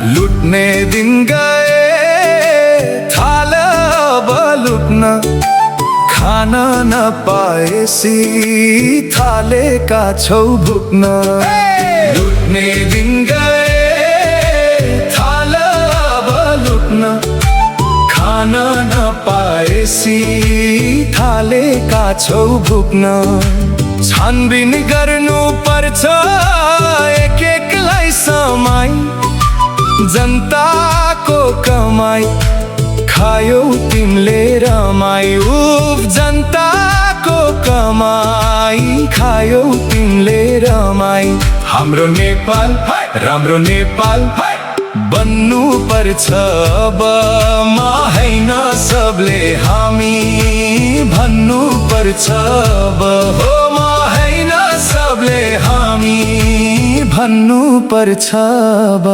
लुट्ने दिन गए थाल अब लुट्न, खान नपाएसी थालेका छौ भुक्न। लुट्ने दिन गए थाल अब लुट्न, खान नपाएसी थालेका छौ भुक्न। छानबिन गर्नु पर्छ एक एकलाई समाई, जनताको कमाई खायौ तिमीले रमाई। उफ जनताको कमाई खायौ तिमीले रमाई। हाम्रो नेपाल राम्रो नेपाल बन्नु पर्छ अब, म हैन सबले हामी भन्नु पर्छ अब। हो म हैन सबले हामी भन्नु पर्छ अब।